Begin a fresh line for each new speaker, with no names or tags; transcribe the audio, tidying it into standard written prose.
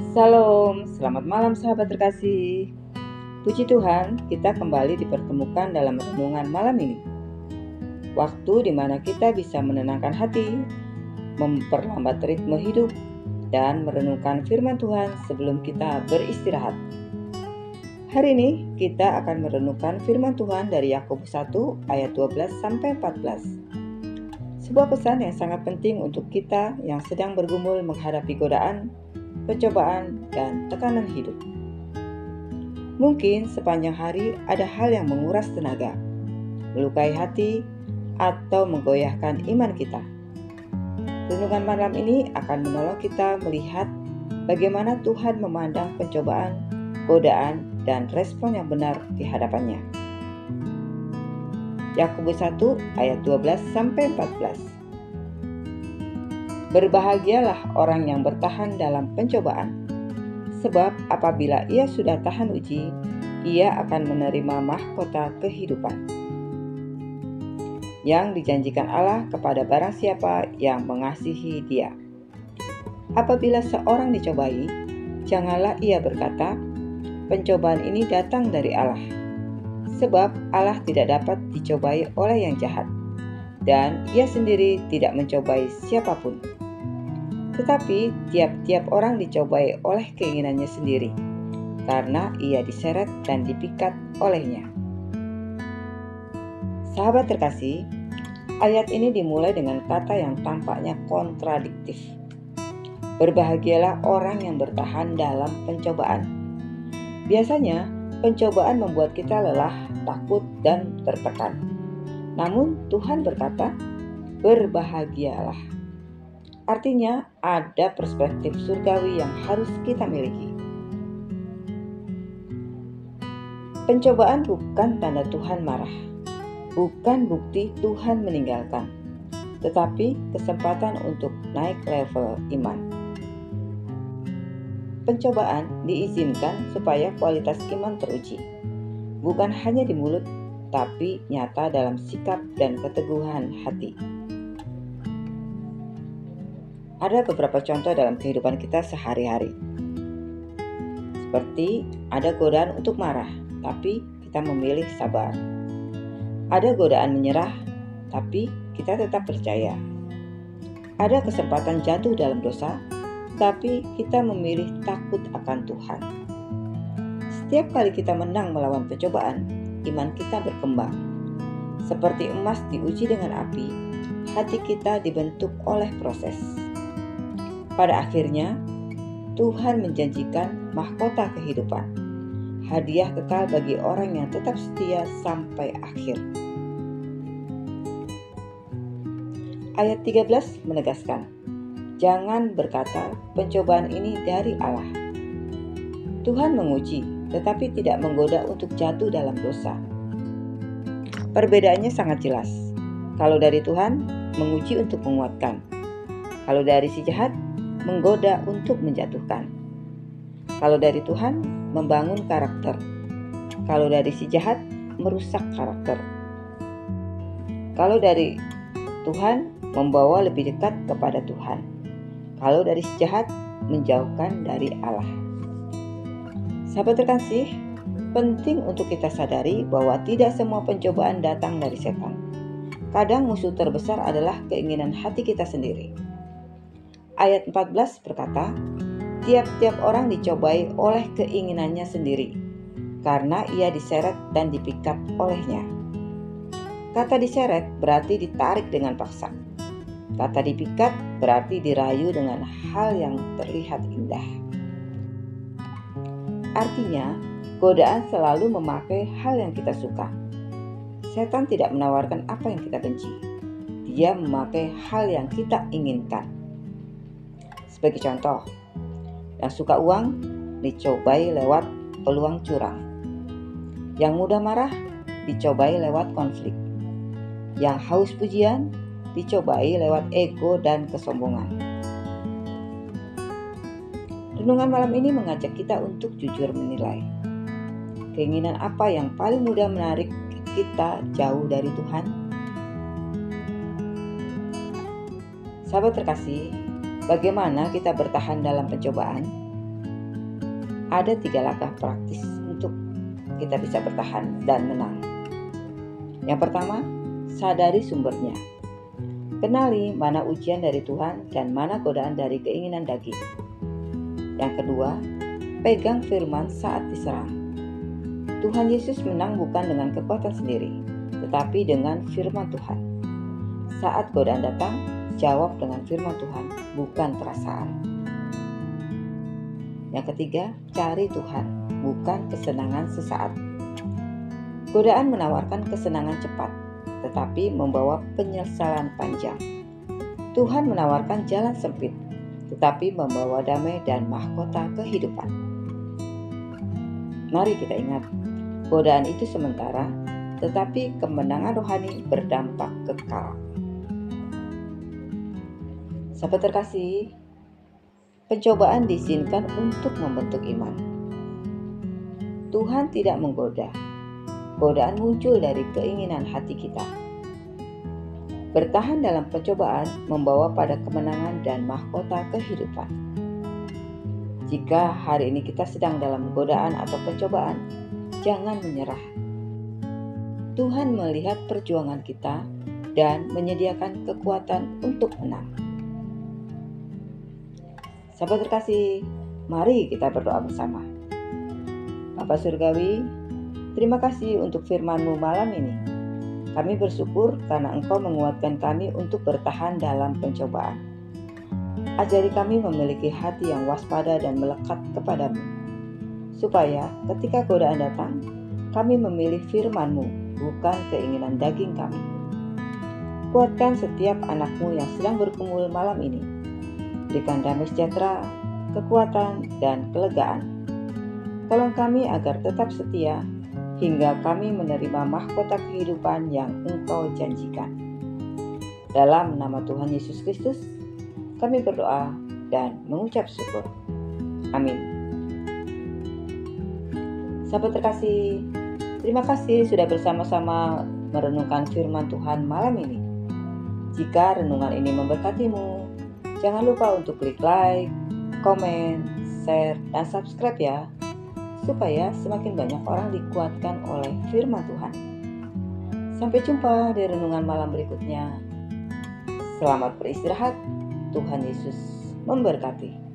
Salam, selamat malam sahabat terkasih. Puji Tuhan, kita kembali dipertemukan dalam renungan malam ini. Waktu di mana kita bisa menenangkan hati, memperlambat ritme hidup, dan merenungkan firman Tuhan sebelum kita beristirahat. Hari ini kita akan merenungkan firman Tuhan dari Yakobus 1 ayat 12-14. Sebuah pesan yang sangat penting untuk kita yang sedang bergumul menghadapi godaan, pencobaan, dan tekanan hidup. Mungkin sepanjang hari ada hal yang menguras tenaga, melukai hati, atau menggoyahkan iman kita. Renungan malam ini akan menolong kita melihat bagaimana Tuhan memandang pencobaan, godaan, dan respon yang benar di hadapannya. Yakobus 1 ayat 12-14. Berbahagialah orang yang bertahan dalam pencobaan, sebab apabila ia sudah tahan uji, ia akan menerima mahkota kehidupan yang dijanjikan Allah kepada barang siapa yang mengasihi Dia. Apabila seorang dicobai, janganlah ia berkata, "Pencobaan ini datang dari Allah," sebab Allah tidak dapat dicobai oleh yang jahat, dan Ia sendiri tidak mencobai siapapun. Tetapi tiap-tiap orang dicobai oleh keinginannya sendiri, karena ia diseret dan dipikat olehnya. Sahabat terkasih, ayat ini dimulai dengan kata yang tampaknya kontradiktif. Berbahagialah orang yang bertahan dalam pencobaan. Biasanya, pencobaan membuat kita lelah, takut, dan tertekan. Namun Tuhan berkata, berbahagialah. Artinya ada perspektif surgawi yang harus kita miliki. Pencobaan bukan tanda Tuhan marah, bukan bukti Tuhan meninggalkan, tetapi kesempatan untuk naik level iman. Pencobaan diizinkan supaya kualitas iman teruji, bukan hanya di mulut, tapi nyata dalam sikap dan keteguhan hati. Ada beberapa contoh dalam kehidupan kita sehari-hari. Seperti ada godaan untuk marah, tapi kita memilih sabar. Ada godaan menyerah, tapi kita tetap percaya. Ada kesempatan jatuh dalam dosa, tapi kita memilih takut akan Tuhan. Setiap kali kita menang melawan pencobaan, iman kita berkembang. Seperti emas diuji dengan api, hati kita dibentuk oleh proses. Pada akhirnya, Tuhan menjanjikan mahkota kehidupan, hadiah kekal bagi orang yang tetap setia sampai akhir. Ayat 13 menegaskan, jangan berkata pencobaan ini dari Allah. Tuhan menguji, tetapi tidak menggoda untuk jatuh dalam dosa. Perbedaannya sangat jelas. Kalau dari Tuhan, menguji untuk menguatkan. Kalau dari si jahat, menggoda untuk menjatuhkan. Kalau dari Tuhan, membangun karakter. Kalau dari si jahat, merusak karakter. Kalau dari Tuhan, membawa lebih dekat kepada Tuhan. Kalau dari si jahat, menjauhkan dari Allah. Sahabat terkasih, penting untuk kita sadari bahwa tidak semua pencobaan datang dari setan. Kadang musuh terbesar adalah keinginan hati kita sendiri. Ayat 14 berkata, tiap-tiap orang dicobai oleh keinginannya sendiri, karena ia diseret dan dipikat olehnya. Kata diseret berarti ditarik dengan paksa. Kata dipikat berarti dirayu dengan hal yang terlihat indah. Artinya, godaan selalu memakai hal yang kita suka. Setan tidak menawarkan apa yang kita benci. Dia memakai hal yang kita inginkan. Sebagai contoh, yang suka uang dicobai lewat peluang curang. Yang mudah marah dicobai lewat konflik. Yang haus pujian dicobai lewat ego dan kesombongan. Renungan malam ini mengajak kita untuk jujur menilai. Keinginan apa yang paling mudah menarik kita jauh dari Tuhan? Sahabat terkasih, bagaimana kita bertahan dalam pencobaan? ada 3 langkah praktis untuk kita bisa bertahan dan menang. Yang pertama, sadari sumbernya. Kenali mana ujian dari Tuhan dan mana godaan dari keinginan daging. Yang kedua, pegang firman saat diserang. Tuhan Yesus menang bukan dengan kekuatan sendiri, tetapi dengan firman Tuhan. Saat godaan datang, jawab dengan firman Tuhan, bukan perasaan. Yang ketiga, cari Tuhan, bukan kesenangan sesaat. Godaan menawarkan kesenangan cepat, tetapi membawa penyesalan panjang. Tuhan menawarkan jalan sempit, tetapi membawa damai dan mahkota kehidupan. Mari kita ingat, godaan itu sementara, tetapi kemenangan rohani berdampak kekal. Sahabat terkasih, pencobaan diizinkan untuk membentuk iman. Tuhan tidak menggoda. Godaan muncul dari keinginan hati kita. Bertahan dalam pencobaan membawa pada kemenangan dan mahkota kehidupan. Jika hari ini kita sedang dalam godaan atau pencobaan, jangan menyerah. Tuhan melihat perjuangan kita dan menyediakan kekuatan untuk menang. Sahabat terkasih, mari kita berdoa bersama. Bapa Surgawi, terima kasih untuk firman-Mu malam ini. Kami bersyukur karena Engkau menguatkan kami untuk bertahan dalam pencobaan. Ajari kami memiliki hati yang waspada dan melekat kepadamu, supaya ketika godaan datang, kami memilih firman-Mu, bukan keinginan daging kami. Kuatkan setiap anak-Mu yang sedang bergumul malam ini. Berikan damai sejahtera, kekuatan, dan kelegaan. Tolong kami agar tetap setia, hingga kami menerima mahkota kehidupan yang Engkau janjikan. Dalam nama Tuhan Yesus Kristus, kami berdoa dan mengucap syukur. Amin. Sahabat terkasih, terima kasih sudah bersama-sama merenungkan firman Tuhan malam ini. Jika renungan ini memberkatimu, jangan lupa untuk klik like, komen, share, dan subscribe ya, supaya semakin banyak orang dikuatkan oleh firman Tuhan. Sampai jumpa di renungan malam berikutnya. Selamat beristirahat, Tuhan Yesus memberkati.